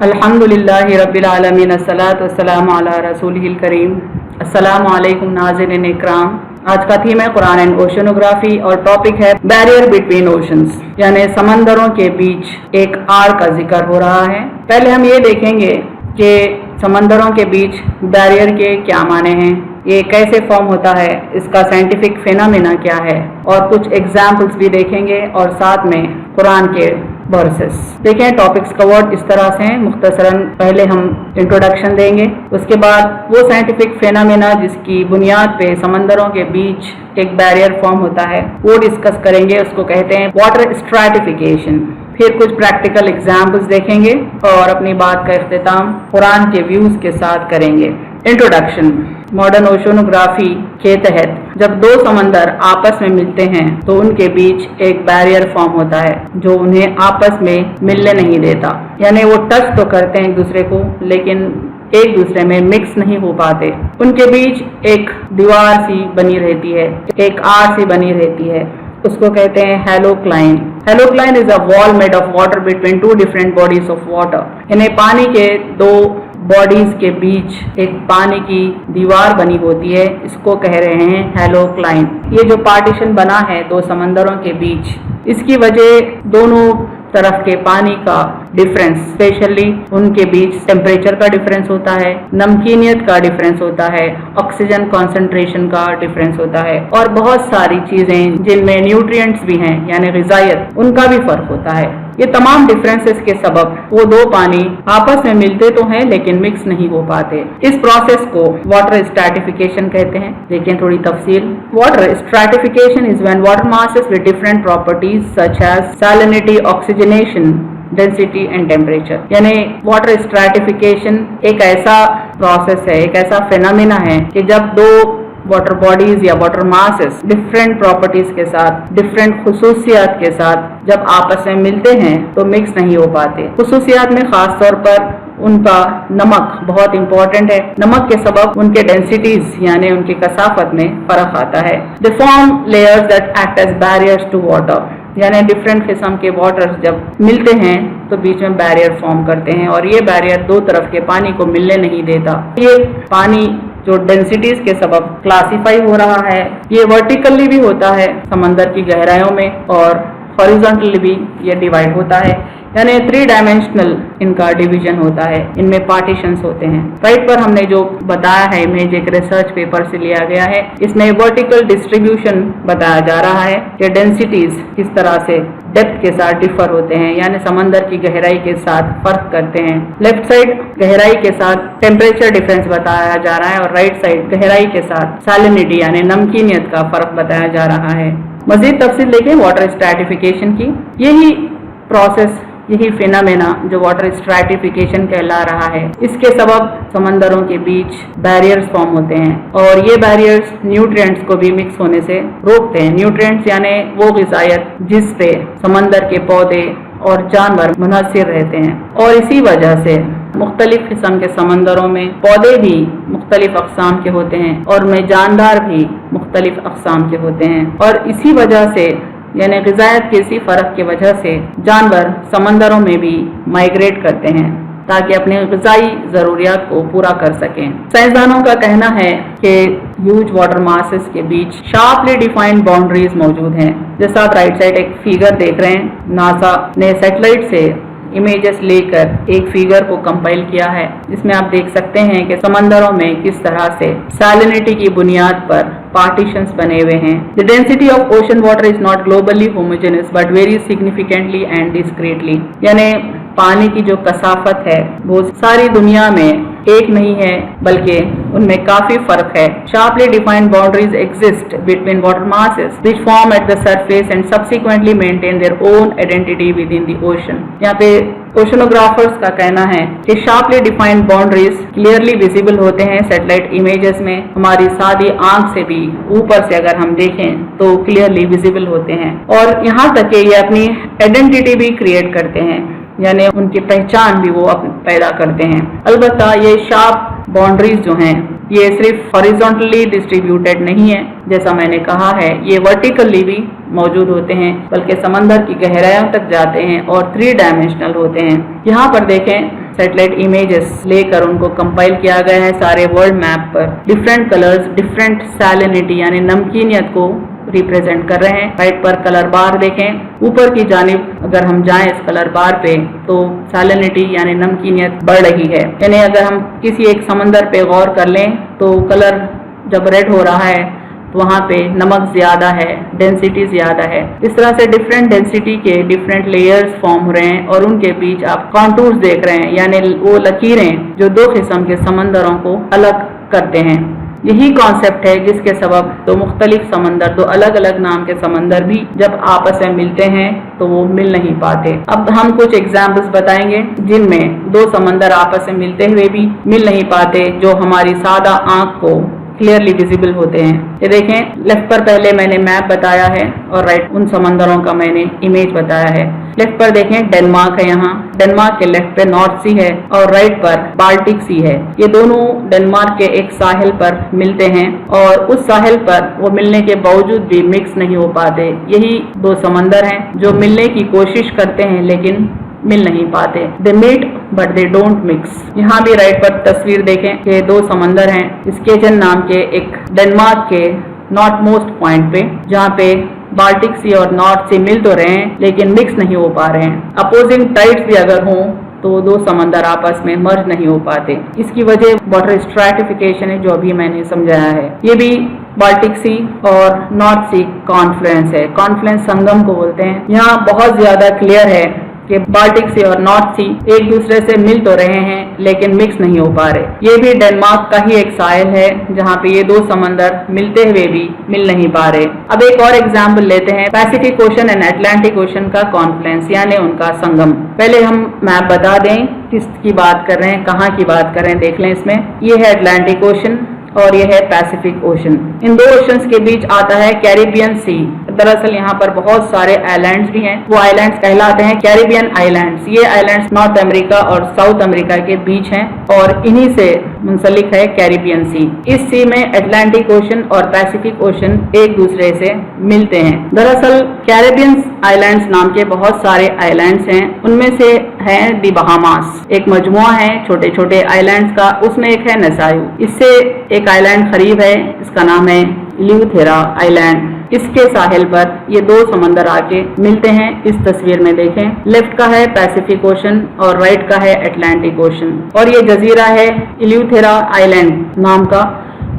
अल्हम्दुलिल्लाहि रब्बिल आलमीन अस्सलातु वस्सलामु अला रसूलिहिल करीम। अस्सलामु अलैकुम नाज़रीन इकराम। आज का थीम है कुरान एंड ओशनोग्राफी और टॉपिक है बैरियर बिटवीन ओशंस, यानी समंदरों के बीच एक आर का जिक्र हो रहा है। पहले हम ये देखेंगे कि समंदरों के बीच बैरियर के क्या माने हैं, ये कैसे फॉर्म होता है, इसका साइंटिफिक फिनोमेना क्या है, और कुछ एग्जाम्पल्स भी देखेंगे और साथ में कुरान के वर्सेस। देखें, टॉपिक्स कवर्ड इस तरह से हैं। मुख्तसरन पहले हम इंट्रोडक्शन देंगे, उसके बाद वो साइंटिफिक फिनोमेना जिसकी बुनियाद पे समंदरों के बीच एक बैरियर फॉर्म होता है वो डिस्कस करेंगे, उसको कहते हैं वाटर स्ट्रैटिफिकेशन। फिर कुछ प्रैक्टिकल एग्जाम्पल्स देखेंगे और अपनी बात का इख्तिताम कुरान के व्यूज के साथ करेंगे। इंट्रोडक्शन। मॉडर्न ओशनोग्राफी के तहत जब दो समंदर आपस में मिलते हैं तो उनके बीच एक बैरियर फॉर्म होता है जो उन्हें आपस में मिलने नहीं देता, यानी वो टच तो करते हैं एक दूसरे को लेकिन एक दूसरे में मिक्स नहीं हो पाते। उनके बीच एक दीवार सी बनी रहती है, एक आर सी बनी रहती है, उसको कहते हैं halocline. Halocline is a wall made of water between two different bodies of water. इन्हें पानी के दो बॉडीज के बीच एक पानी की दीवार बनी होती है, इसको कह रहे हैं हेलोक्लाइन। ये जो पार्टीशन बना है दो समंदरों के बीच, इसकी वजह दोनों तरफ के पानी का डिफरेंस, स्पेशली उनके बीच टेम्परेचर का डिफरेंस होता है, नमकीनियत का डिफरेंस होता है, ऑक्सीजन कॉन्सेंट्रेशन का डिफरेंस होता है और बहुत सारी चीजें जिनमें न्यूट्रिएंट्स भी हैं यानी ग़िज़ायत, उनका भी फर्क होता है। ये तमाम डिफरेंसेस के सबब वो दो पानी आपस में मिलते तो हैं लेकिन मिक्स नहीं हो पाते। इस प्रोसेस को वाटर स्ट्रैटिफिकेशन कहते हैं। देखें थोड़ी तफसील। Water stratification is when water masses with different properties such as salinity, oxygenation, density and temperature. यानी वाटर स्ट्रैटिफिकेशन एक ऐसा प्रोसेस है, एक ऐसा फिनोमेना है कि जब दो वाटर बॉडीज या वाटर मासेस डिफरेंट प्रॉपर्टीज के साथ, डिफरेंट खुसूसियात के साथ जब आपस में मिलते हैं तो मिक्स नहीं हो पाते। खुसूसियात में खास तौर पर उनका नमक बहुत इंपॉर्टेंट है। नमक के सबब उनके डेंसिटीज यानी उनकी कसाफत में फर्क आता है। They form layers that act as barriers to water, यानी डिफरेंट किस्म के वाटर्स जब मिलते हैं तो बीच में बैरियर फॉर्म करते हैं और ये बैरियर दो तरफ के पानी को मिलने नहीं देता। ये पानी जो डेंसिटीज के सबब क्लासिफाई हो रहा है, ये वर्टिकली भी होता है समंदर की गहराइयों में और हॉरिजॉन्टली भी ये डिवाइड होता है, यानी 3 डायमेंशनल इनका डिवीजन होता है, इनमें पार्टीशंस होते हैं। राइट पर हमने जो बताया है इमेज एक रिसर्च पेपर से लिया गया है, इसमें वर्टिकल डिस्ट्रीब्यूशन बताया जा रहा है कि डेंसिटीज किस तरह से डेप्थ के साथ डिफर होते हैं, यानी समंदर की गहराई के साथ फर्क करते हैं। लेफ्ट साइड गहराई के साथ टेम्परेचर डिफरेंस बताया जा रहा है और राइट साइड गहराई के साथ सैलिनिटी यानी नमकीनियत का फर्क बताया जा रहा है। मजीद तफसील देखें वाटर स्ट्रैटिफिकेशन की। यही प्रोसेस, यही फिनोमेना जो वाटर स्ट्रैटिफिकेशन कहला रहा है, इसके सबब समंदरों के बीच बैरियर्स फॉर्म होते हैं और ये बैरियर्स न्यूट्रिएंट्स को भी मिक्स होने से रोकते हैं। न्यूट्रिएंट्स यानी वो ग़िज़ायत जिस पे समंदर के पौधे और जानवर मुनहसिर रहते हैं, और इसी वजह से मुख्तलिफ किस्म के समंदरों में पौधे भी मुख्तलिफ अक़साम के होते हैं और उनमें जानदार भी मुख्तलिफ अक़साम के होते हैं और इसी वजह से यानी ग़िज़ायत के इसी फ़र्क की वजह से जानवर समंदरों में भी माइग्रेट करते हैं ताकि अपने ग़िज़ाई ज़रूरियात को पूरा कर सकें। साइंसदानों का कहना है कि ह्यूज वाटर मासेस के बीच शार्पली डिफाइंड बाउंड्रीज मौजूद हैं। जैसा आप राइट साइड एक फिगर देख रहे हैं, नासा ने सैटेलाइट से इमेजेस लेकर एक फिगर को कंपाइल किया है, जिसमें आप देख सकते हैं कि समंदरों में किस तरह से सैलिनिटी की बुनियाद पर पार्टीशंस बने हुए हैं। The density of ocean water is not globally homogeneous but varies significantly and discreetly, यानी पानी की जो कसाफत है वो सारी दुनिया में एक नहीं है बल्कि उनमें काफी फर्क है। Sharply defined boundaries exist between water masses which form at the surface and subsequently maintain their own identity with in the ocean. यहाँ पे ओशनोग्राफर्स का कहना है कि sharply defined boundaries clearly visible होते हैं सैटेलाइट इमेजेस में। हमारी सादी आंख से भी ऊपर से अगर हम देखें तो क्लियरली विजिबल होते हैं और यहाँ तक कि ये अपनी आइडेंटिटी भी क्रिएट करते हैं, यानी उनकी पहचान भी वो पैदा करते हैं। अलबत्ता ये शार्प बाउंड्रीज जो हैं ये सिर्फ हॉरिजॉन्टली डिस्ट्रीब्यूटेड नहीं है, जैसा मैंने कहा है ये वर्टिकली भी मौजूद होते हैं, बल्कि समंदर की गहराइयों तक जाते हैं और 3 डायमेंशनल होते हैं। यहाँ पर देखें सैटेलाइट इमेजेस लेकर उनको कंपाइल किया गया है सारे वर्ल्ड मैप पर। डिफरेंट कलर्स डिफरेंट सैलिनिटी यानी नमकीनियत को रिप्रेजेंट कर रहे हैं। राइट पर कलर बार देखें, ऊपर की जानिब अगर हम जाएं इस कलर बार पे तो सैलिनिटी यानी नमकीनियत बढ़ रही है। यानी अगर हम किसी एक समंदर पे गौर कर लें तो कलर जब रेड हो रहा है तो वहाँ पे नमक ज्यादा है, डेंसिटी ज्यादा है। इस तरह से डिफरेंट डेंसिटी के डिफरेंट लेयर्स फॉर्म हो रहे हैं और उनके बीच आप कॉन्टूर्स देख रहे हैं, यानी वो लकीरें जो दो किस्म के समंदरों को अलग करते हैं। यही कॉन्सेप्ट है जिसके सबब दो मुख्तलिफ समंदर, दो अलग अलग नाम के समंदर भी जब आपस में मिलते हैं तो वो मिल नहीं पाते। अब हम कुछ एग्जाम्पल्स बताएंगे जिनमें दो समंदर आपस में मिलते हुए भी मिल नहीं पाते, जो हमारी सादा आंख को क्लियरली विजिबल होते हैं। ये देखें, लेफ्ट पर पहले मैंने मैप बताया है और राइट उन समंदरों का मैंने इमेज बताया है। लेफ्ट पर देखें डेनमार्क है, यहाँ डेनमार्क के लेफ्ट पे नॉर्थ सी है और राइट पर बाल्टिक सी है। ये दोनों डेनमार्क के एक साहिल पर मिलते हैं और उस साहिल पर वो मिलने के बावजूद भी मिक्स नहीं हो पाते। यही दो समंदर हैं जो मिलने की कोशिश करते हैं लेकिन मिल नहीं पाते। They meet but they don't mix. यहाँ भी राइट पर तस्वीर देखें कि दो समंदर हैं स्केचन नाम के एक डेनमार्क के नॉर्थ मोस्ट पॉइंट पे, जहाँ पे बाल्टिक सी और नॉर्थ सी मिल तो रहे हैं लेकिन मिक्स नहीं हो पा रहे हैं। अपोजिंग टाइड्स भी अगर हों तो दो समंदर आपस में मर्ज नहीं हो पाते। इसकी वजह वाटर स्ट्रैटिफिकेशन है जो अभी मैंने समझाया है। ये भी बाल्टिक सी और नॉर्थ सी कॉन्फ्लुएंस है, कॉन्फ्लुएंस संगम को बोलते हैं। यहाँ बहुत ज्यादा क्लियर है कि बाल्टिक सी और नॉर्थ सी एक दूसरे से मिल तो रहे हैं लेकिन मिक्स नहीं हो पा रहे। ये भी डेनमार्क का ही एक साहिल है जहाँ पे ये दो समंदर मिलते हुए भी मिल नहीं पा रहे। अब एक और एग्जाम्पल लेते हैं, Pacific ocean and Atlantic ocean का कॉन्फ्लुएंस यानी उनका संगम। पहले हम मैप बता दें किसकी बात कर रहे हैं, कहाँ की बात कर रहे हैं, देख लें। इसमें ये है अटलांटिक ओशन और ये है पैसिफिक ओशन। इन दो ओशंस के बीच आता है कैरिबियन सी। दरअसल यहाँ पर बहुत सारे आइलैंड्स भी हैं, वो आइलैंड्स कहलाते हैं कैरिबियन आइलैंड्स। ये आइलैंड्स नॉर्थ अमेरिका और साउथ अमेरिका के बीच हैं और इन्हीं से मुंसलिक है कैरिबियन सी। इस सी में अटलांटिक ओशन और पैसिफिक ओशन एक दूसरे से मिलते हैं। दरअसल कैरिबियन आइलैंड्स नाम के बहुत सारे आइलैंड्स हैं, उनमें से है दी बहामास, एक मजमुआ है छोटे छोटे आइलैंड्स का, उसमें एक है नसायू। इससे एक आइलैंड करीब है, इसका नाम है इल्यूथेरा आइलैंड। इसके साहिल पर ये दो समंदर आके मिलते हैं। इस तस्वीर में देखें, लेफ्ट का है पैसिफिक ओशन और राइट का है अटलांटिक ओशन और ये जजीरा है इल्यूथेरा आइलैंड नाम का।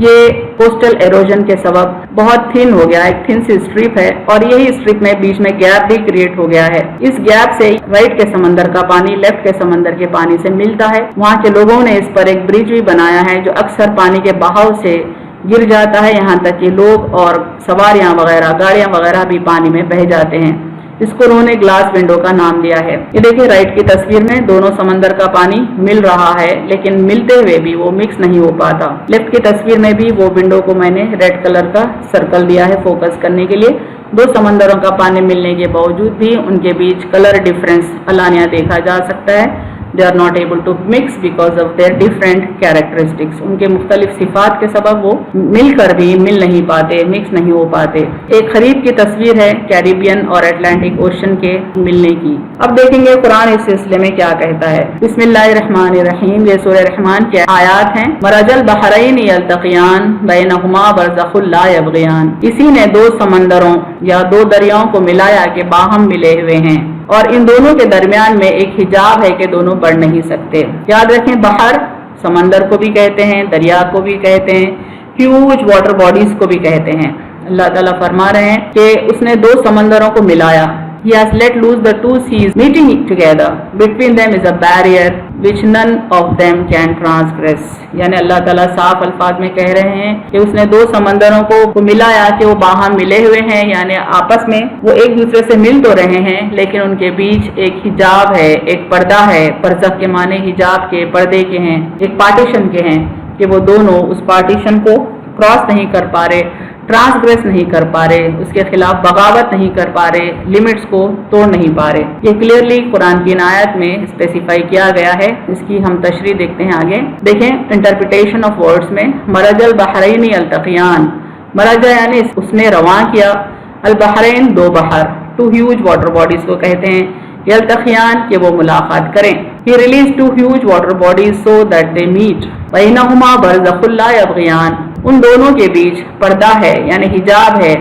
ये कोस्टल एरोजन के सबब बहुत थिन हो गया, एक थिन सी स्ट्रिप है और यही स्ट्रिप में बीच में गैप भी क्रिएट हो गया है। इस गैप से राइट के समंदर का पानी लेफ्ट के समंदर के पानी से मिलता है। वहाँ के लोगों ने इस पर एक ब्रिज भी बनाया है जो अक्सर पानी के बहाव से गिर जाता है, यहाँ तक कि लोग और सवारियां वगैरह गाड़ियां वगैरह भी पानी में बह जाते हैं। इसको उन्होंने ग्लास विंडो का नाम दिया है। ये देखिए राइट की तस्वीर में दोनों समंदर का पानी मिल रहा है लेकिन मिलते हुए भी वो मिक्स नहीं हो पाता। लेफ्ट की तस्वीर में भी वो विंडो को मैंने रेड कलर का सर्कल दिया है फोकस करने के लिए। दो समंदरों का पानी मिलने के बावजूद भी उनके बीच कलर डिफरेंस अलानिया देखा जा सकता है। They are not able to mix because of their different characteristics. उनके मुख्तलिफ सिफात के सबब वो मिलकर भी मिल नहीं पाते, मिक्स नहीं हो पाते। एक खरीब की तस्वीर है कैरिबियन और अटलांटिक ओशन के मिलने की। अब देखेंगे कुरान इस सिलसिले में क्या कहता है। बिस्मिल्लाहिर्रहमानिर्रहीम, ये सूरह रहमान के आयात हैं। मरजल बहरैन यल्तक़ियान बैनहुमा बरज़ख़ुन ला यबग़ियान। इसी ने दो समंदरों या दो दरियाओं को मिलाया कि बाहम मिले हुए हैं और इन दोनों के दरमियान में एक हिजाब है कि दोनों बढ़ नहीं सकते। याद रखें, बहर समंदर को भी कहते हैं, दरिया को भी कहते हैं, ह्यूज वाटर बॉडीज को भी कहते हैं। अल्लाह ताला फरमा रहे हैं कि उसने दो समंदरों को मिलाया। He has let loose the two seas meeting together. Between them is a barrier which none of them can transgress. यानी अल्लाह ताला साफ अल्फाज में कह रहे हैं कि उसने दो समंदरों को मिलाया कि वो बाहम मिले हुए हैं, यानी आपस में वो एक दूसरे से मिल तो रहे हैं लेकिन उनके बीच एक हिजाब है, एक पर्दा है। बरज़ख के माने हिजाब के, पर्दे के हैं, एक पार्टीशन के हैं कि वो दोनों उस पार्टीशन को क्रॉस नहीं कर पा रहे, ट्रांसग्रेस नहीं कर पा रहे, उसके खिलाफ बगावत नहीं कर पा रहे, लिमिट्स को तोड़ नहीं पा रहे। ये क्लियरली कुरान की आयत में स्पेसिफाई किया गया है। इसकी हम तशरीह देखते हैं आगे। देखें इंटरप्रिटेशन ऑफ वर्ड्स में, मरजल बहरैन यल्तक़ियान, मरजा यानी उसने रवां किया, अल बहरैन दो बहर, टू ह्यूज वाटर बॉडीज को कहते हैं, यल्तक़ियान कि वो मुलाकात करें। He released two huge water bodies so that they meet. بینہما برزخ لا یبغیان. ان دونوں کے بیچ پردہ ہے یعنی حجاب ہے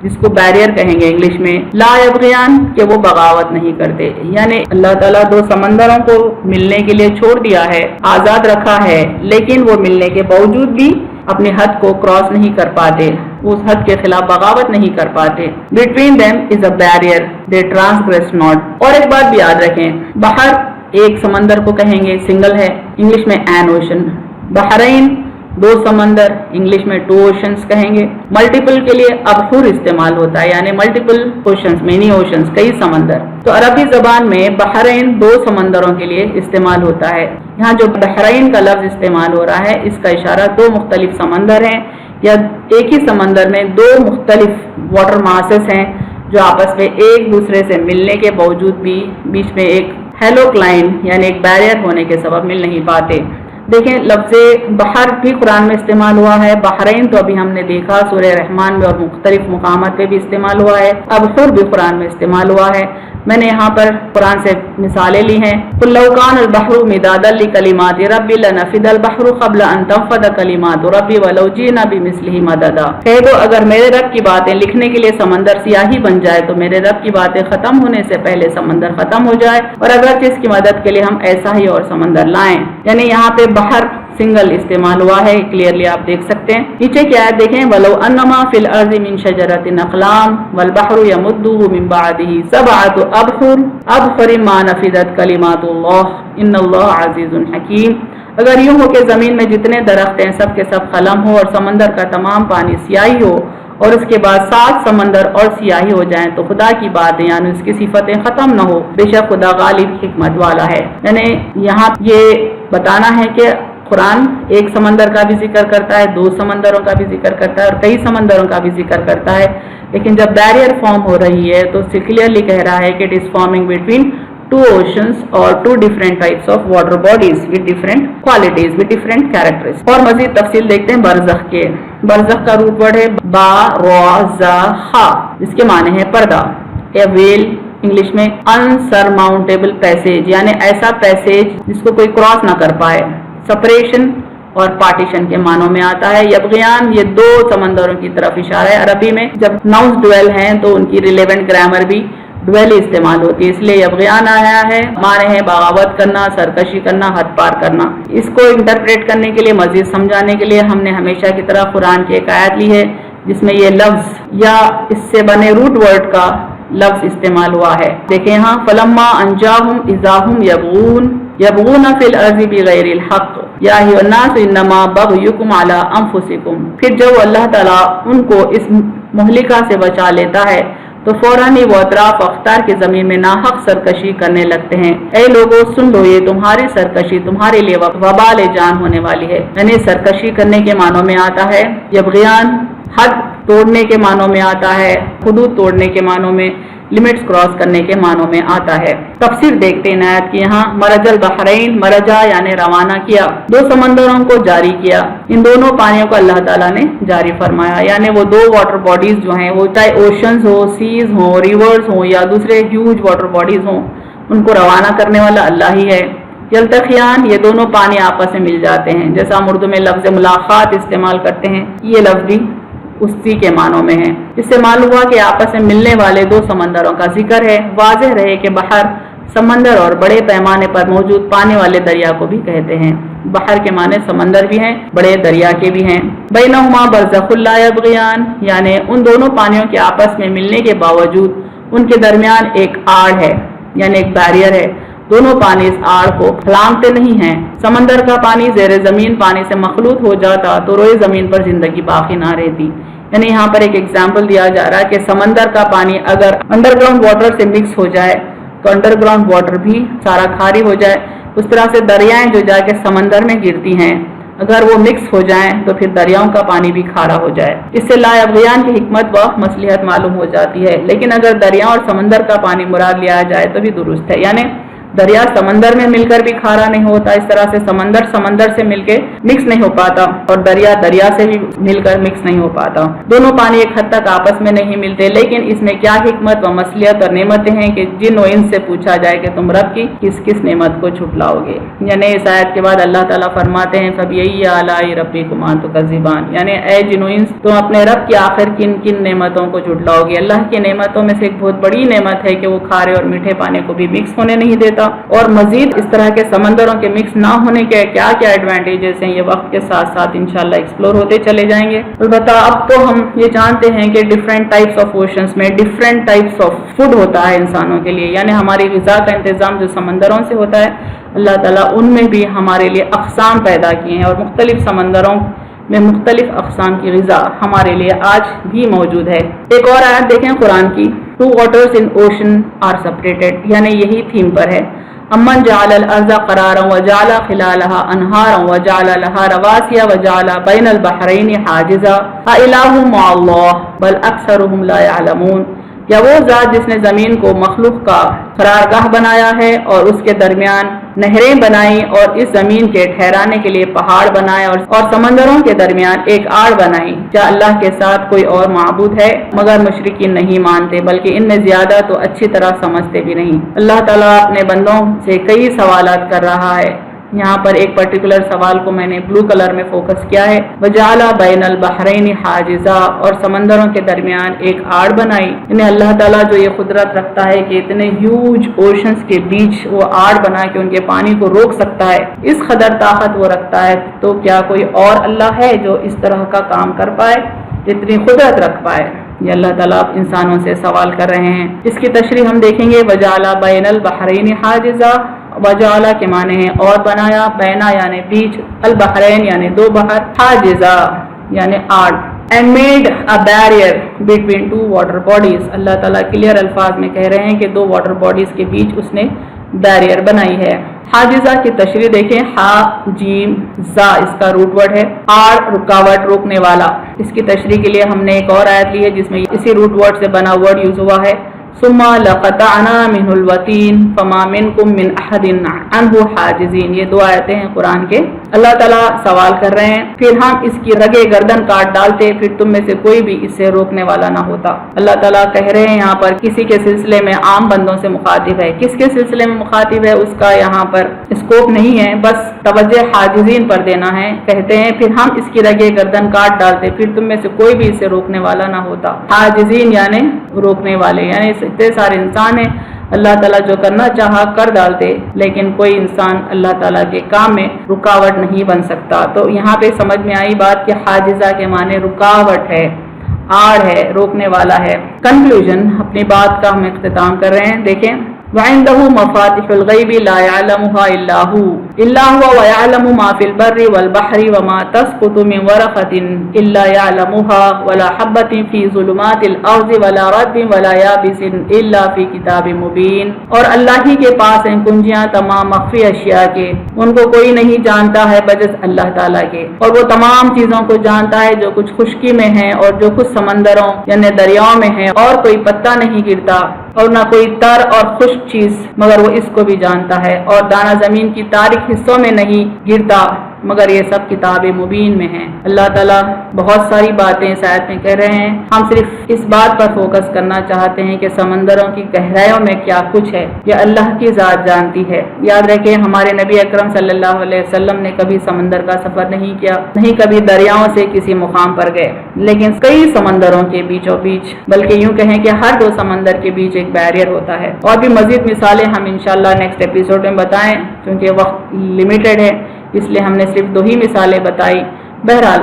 جس کو بیریئر کہیں گے انگلش میں. لا یبغیان کہ وہ بغاوت نہیں کرتے، یعنی اللہ تعالیٰ دو سمندروں کو ملنے کے لیے چھوڑ دیا ہے، آزاد رکھا ہے، لیکن وہ ملنے کے باوجود بھی اپنی حد کو کراس نہیں کر پاتے، اس حد کے خلاف بغاوت نہیں کر پاتے. Between them is a barrier they transgress not. اور ایک بات بھی یاد رکھیں، بحر ایک سمندر کو کہیں گے سنگل ہے، انگلش میں این اوشن. بحرین دو سمندر، انگلش میں ٹو اوشنز کہیں گے. ملٹیپل کے لیے ابحر استعمال ہوتا ہے یعنی ملٹیپل اوشنز، مینی اوشنز، کئی سمندر. تو عربی زبان میں بحرین دو سمندروں کے لیے استعمال ہوتا ہے. یہاں جو بحرین کا لفظ استعمال ہو رہا ہے اس کا اشارہ دو مختلف سمندر ہیں یا ایک ہی سمندر میں دو مختلف واٹر ماسز ہیں جو آپس میں ایک دوسرے سے ملنے کے باوجود بھی بیچ میں ایک ہیلوکلائن یعنی ایک بیریئر ہونے کے سبب مل نہیں پاتے. دیکھیں لفظ بحر بھی قرآن میں استعمال ہوا ہے، بحرین تو ابھی ہم نے دیکھا سورہ رحمان میں اور مختلف مقامات پہ بھی استعمال ہوا ہے، ابحر بھی قرآن میں استعمال ہوا ہے. میں نے یہاں پر قرآن سے مثالیں لی ہیں. قُل لَوْ كَانَ الْبَحْرُ مِدَادًا لِكَلِمَاتِ رَبِّي لَنَفِدَ الْبَحْرُ قَبْلَ أَن تَنفَدَ كَلِمَاتُ رَبِّي وَلَوْ جِئْنَا بِمِثْلِهِ مَدَدًا. کہہ دو اگر میرے رب کی باتیں لکھنے کے لیے سمندر سیاہی بن جائے تو میرے رب کی باتیں ختم ہونے سے پہلے سمندر ختم ہو جائے، اور اگر اس کی مدد کے لیے ہم ایسا ہی اور سمندر لائیں. یعنی یہاں پہ بحر سنگل استعمال ہوا ہے، کلیئرلی آپ دیکھ سکتے ہیں. نیچے کی آیت دیکھیں، وَلَوْ أَنَّمَا فِي الْأَرْضِ مِنْ شَجَرَةٍ أَقْلَامٌ وَالْبَحْرُ يَمُدُّهُ مِنْ بَعْدِهِ سَبْعَةُ أَبْحُرٍ مَا نَفِدَتْ كَلِمَاتُ اللَّهِ إِنَّ اللَّهَ عَزِيزٌ حَكِيمٌ. اگر یوں ہو کہ زمین میں جتنے درخت ہیں سب کے سب قلم ہو اور سمندر کا تمام پانی سیاہی ہو اور اس کے بعد 7 سمندر اور سیاہی ہو جائیں تو خدا کی باتیں یعنی اس کی صفتیں ختم نہ ہو، بے شک خدا غالب حکمت والا ہے. یعنی یہاں یہ بتانا ہے کہ قرآن ایک سمندر کا بھی ذکر کرتا ہے، دو سمندروں کا بھی ذکر کرتا ہے اور کئی سمندروں کا بھی ذکر کرتا ہے، لیکن جب بیریئر فارم ہو رہی ہے تو کلیئرلی کہہ رہا ہے کہ it is forming between two oceans اور two different types of water bodies with different qualities with different characters. اور مزید تفصیل دیکھتے ہیں برزخ کے. برزخ کا روٹ ورڈ ہے با را زا خا، جس کے معنی ہے پردہ. اے ویل انگلش میں انسرماؤنٹیبل پیسیج یعنی ایسا پیسیج جس کو کوئی کراس نہ کر پائے. سپریشن اور پارٹیشن کے معنوں میں آتا ہے. یبغیان یہ دو سمندروں کی طرف اشارہ ہے. عربی میں جب ناؤنز ڈویل ہیں تو ان کی ریلیونٹ گرامر بھی ڈویل ہی استعمال ہوتی ہے، اس لیے یبغیان آیا ہے. معنی ہے بغاوت کرنا، سرکشی کرنا، حد پار کرنا. اس کو انٹرپریٹ کرنے کے لیے، مزید سمجھانے کے لیے ہم نے ہمیشہ کی طرح قرآن کی ایک آیت لی ہے جس میں یہ لفظ یا اس سے بنے روٹ ورڈ کا لفظ استعمال ہوا ہے. دیکھیں یہاں فلما انجاہم اذا ہم یبغون فی الارض بغیر الحق یا ایھا الناس انما بغیکم علی انفسکم. پھر جب اللہ تعالیٰ ان کو اس مہلکہ سے بچا لیتا ہے تو فوراً ہی وہ اطراف اختار کی زمین میں ناحق سرکشی کرنے لگتے ہیں. اے لوگوں سن لو، یہ تمہاری سرکشی تمہارے لیے وبال جان ہونے والی ہے. یعنی سرکشی کرنے کے معنوں میں آتا ہے یبغیان، حد توڑنے کے معنوں میں آتا ہے، حدود توڑنے کے معنوں میں، لمٹس کراس کرنے کے معنوں میں آتا ہے. تفسیر دیکھتے ہیں آیت کی. یہاں مرج البحرین، مرجا یعنی روانہ کیا، دو سمندروں کو جاری کیا. ان دونوں پانیوں کو اللہ تعالیٰ نے جاری فرمایا. یعنی وہ دو واٹر باڈیز جو ہیں وہ چاہے اوشنز ہو، سیز ہوں، ریورز ہوں یا دوسرے ہیوج واٹر باڈیز ہوں، ان کو روانہ کرنے والا اللہ ہی ہے. یلتقیان یہ دونوں پانی آپس میں مل جاتے ہیں. جیسا ہم اردو میں لفظ ملاقات استعمال کرتے ہیں، یہ لفظ بھی اسی کے معنوں میں ہے. اس سے معلوم ہوا کہ آپس میں ملنے والے دو سمندروں کا ذکر ہے. واضح رہے کہ بحر سمندر اور بڑے پیمانے پر موجود پانی والے دریا کو بھی کہتے ہیں. بحر کے معنی سمندر بھی ہیں، بڑے دریا کے بھی ہیں. بینہما برزخ لا یبغیان یعنی ان دونوں پانیوں کے آپس میں ملنے کے باوجود ان کے درمیان ایک آڑ ہے یعنی ایک بیریئر ہے. دونوں پانی اس آڑ کو پھلانگتے نہیں ہیں. سمندر کا پانی زیر زمین پانی سے مخلوط ہو جاتا تو روئے زمین پر زندگی باقی نہ رہتی. یعنی یہاں پر ایک ایگزامپل دیا جا رہا ہے کہ سمندر کا پانی اگر انڈر گراؤنڈ واٹر سے مکس ہو جائے تو انڈر گراؤنڈ واٹر بھی سارا کھاری ہو جائے. اس طرح سے دریائیں جو جا کے سمندر میں گرتی ہیں اگر وہ مکس ہو جائیں تو پھر دریاؤں کا پانی بھی کھارا ہو جائے. اس سے لا یبغیان کی حکمت و مصلحت معلوم ہو جاتی ہے. لیکن اگر دریاؤں اور سمندر کا پانی مراد لیا جائے تو بھی درست ہے. یعنی دریا समंदर में मिलकर भी खारा नहीं होता, इस तरह से समंदर समंदर से मिलके मिक्स नहीं हो पाता और दरिया दरिया से भी मिलकर मिक्स नहीं हो पाता। दोनों पानी एक हद तक आपस में नहीं मिलते, लेकिन इसमें क्या हिकमत व मसलियत और नेमतें हैं कि जिन व इंस से पूछा जाए कि तुम रब की किस किस नेमत को झुटलाओगे। यानी इस आयत के बाद अल्लाह ताला फरमाते हैं फबिय्यी आलाई रब्बिकुमा तुकज़्ज़िबान, यानी ऐ जिन व इंस तुम अपने रब की आखिर किन किन नेमतों को झुटलाओगे। अल्लाह की नेमतों में से एक बहुत बड़ी नेमत है कि वो खारे और मीठे पानी को भी मिक्स होने नहीं देता, और मजीद इस तरह के समंदरों के मिक्स ना होने के क्या क्या एडवांटेजेस हैं ये वक्त के साथ साथ इंशाल्लाह एक्सप्लोर होते चले जाएंगे। अलबत्ता अब तो हम ये जानते हैं कि डिफरेंट टाइप्स ऑफ ओशंस में डिफरेंट टाइप्स ऑफ फूड होता है इंसानों के लिए, यानी हमारी ग़िज़ा का इंतज़ाम जो समंदरों से होता है, अल्लाह ताला उनमें भी हमारे लिए अक़साम पैदा किए हैं और मुख्तलिफ समंदरों में मुख्तलिफ अक़साम की ग़िज़ा हमारे लिए आज भी मौजूद है। एक और आयत देखें कुरान की, 2 waters in ocean are separated, यानी यही थीम पर है। अम्मन जअलल अर्ज़ क़रारन व जअल खिलालहा अनहारन व जअल लहा रवासिया व जअल बैनल बहरैनि हाजिज़ा अ इलाहुम मअल्लाह बल अक्सरुहुम ला यअलमून, या वो ज़ात जिसने ज़मीन को मखलूक का करारगाह बनाया है और उसके दरमियान नहरें बनाई और इस ज़मीन के ठहराने के लिए पहाड़ बनाए और समंदरों के दरमियान एक आड़ बनाई। क्या अल्लाह के साथ कोई और माबूद है? मगर मुशरिकीन नहीं मानते, बल्कि इनमें ज़्यादा तो अच्छी तरह समझते भी नहीं। अल्लाह ताला अपने बंदों से कई सवालात कर रहा है। यहाँ पर एक पर्टिकुलर सवाल को मैंने ब्लू कलर में फोकस किया है, वजाला बैनल बहरैनि हाजिज़ा, और समंदरों के दरमियान एक आड़ बनाई। इन्हें अल्लाह ताला जो ये कुदरत रखता है कि इतने ह्यूज ओशंस के बीच वो आड़ बना के उनके पानी को रोक सकता है, इस कदर ताकत वो रखता है, तो क्या कोई और अल्लाह है जो इस तरह का काम कर पाए, इतनी कुदरत रख पाए? ये अल्लाह ताला इंसानों से सवाल कर रहे हैं। इसकी तशरीह हम देखेंगे, वजाला बैनल बहरैनि हाजिज़ा, वजाला के माने हैं और बनाया, बैना यानी बीच, अल बहरैन यानी 2 बहर, हाजिज़ा यानी आड़, and made a barrier between 2 water bodies. अल्लाह ताला क्लियर अल्फाज में कह रहे हैं कि 2 वाटर बॉडीज के बीच उसने बैरियर बनाई है। हाजिज़ा की तशरीह देखें, हा जीम जा इसका रूट वर्ड है, आड़ रुकावट रोकने वाला। इसकी तशरीह के लिए हमने एक और आयत ली है जिसमें इसी रूट वर्ड से बना वर्ड यूज हुआ है, सुम्मा लक़तअना मिनहुल वतीन फमा मिनकुम मिन अहदिन अन्हु हाजिज़ीन। ये 2 आयतें हैं कुरान के। अल्लाह ताला सवाल कर रहे हैं, फिर हम इसकी रगे गर्दन काट डालते, फिर तुम में से कोई भी इससे रोकने वाला ना होता। अल्लाह ताला कह रहे हैं यहाँ पर किसी के सिलसिले में आम बंदों से मुखातिब है, किसके सिलसिले में मुखातिब है उसका यहाँ पर स्कोप नहीं है, बस तवज्जो हाजिज़ीन पर देना है। कहते हैं फिर हम इसकी रगे गर्दन काट डालते, फिर तुम में से कोई भी इसे रोकने वाला ना होता। हाजिज़ीन यानी रोकने वाले, यानी इतने सारे इंसान हैं, अल्लाह ताला जो करना चाहा कर डालते, लेकिन कोई इंसान अल्लाह ताला के काम में रुकावट नहीं बन सकता। तो यहाँ पे समझ में आई बात कि हाजिज़ा के माने रुकावट है, आड़ है, रोकने वाला है। कंक्लूजन, अपनी बात का हम इख्तिताम कर रहे हैं। देखें, वइंदहु मफातिहुल गैबि ला यअलमुहा इल्ला हुवा व यअलमु मा फिल बर्रि वल बहरि व मा तस्कुतु मिन वरक़तिन इल्ला यअलमुहा वला हब्बतिन फी ज़ुलुमातिल अर्ज़ि वला रत्बिन वला याबिसिन इल्ला फी किताबिम मुबीन। और अल्लाह ही के पास हैं कुंजियां तमाम मख्फी अशिया के, उनको कोई नहीं जानता है बजस अल्लाह ताला के, और वो तमाम चीज़ों को जानता है जो कुछ खुश्की में है और जो कुछ समंदरों यानी दरियाओं में है, और कोई पत्ता नहीं गिरता और ना कोई तर और खुश्क चीज मगर वो इसको भी जानता है, और दाना जमीन की तारीख हिस्सों में नहीं गिरता मगर ये सब किताब मुबीन में है। अल्लाह ताला बहुत सारी बातें इस आयत में कह रहे हैं, हम सिर्फ इस बात पर फोकस करना चाहते हैं कि समंदरों की गहराइयों में क्या कुछ है, ये अल्लाह की ज़ात जानती है। याद रखें, हमारे नबी अकरम सल्लल्लाहु अलैहि वसल्लम ने कभी समंदर का सफर नहीं किया, नहीं कभी दरियाओं से किसी मुकाम पर गए, लेकिन कई समंदरों के बीचों बीच, बल्कि यूं कहें कि हर 2 समंदर के बीच एक बैरियर होता है। और भी मजीद मिसालें हम इंशाल्लाह नेक्स्ट एपिसोड में बताएं, क्योंकि वक्त लिमिटेड है, इसलिए हमने सिर्फ 2 ही मिसालें बताई। बहरहाल,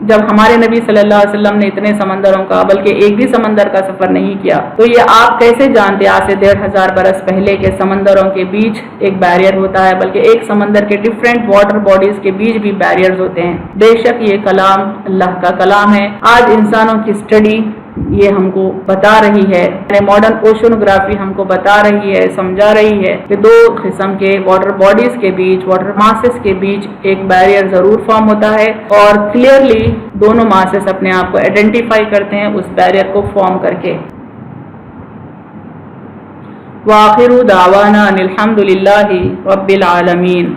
जब हमारे नबी सल्लल्लाहु अलैहि वसल्लम ने इतने समंदरों का, बल्कि एक भी समंदर का सफर नहीं किया, तो ये आप कैसे जानते आज से 1500 बरस पहले के समंदरों के बीच एक बैरियर होता है, बल्कि एक समंदर के डिफरेंट वाटर बॉडीज के बीच भी बैरियर्स होते हैं। बेशक ये कलाम अल्लाह का कलाम है। आज इंसानों की स्टडी ये हमको बता रही है, मॉडर्न ओशनोग्राफी हमको बता रही है, समझा रही है कि 2 किस्म के वाटर बॉडीज के बीच, वाटर मासेस के बीच एक बैरियर जरूर फॉर्म होता है, और क्लियरली दोनों मासेस अपने आप को आइडेंटिफाई करते हैं उस बैरियर को फॉर्म करके। وآخر دعوانا ان الحمد للہ رب العالمین.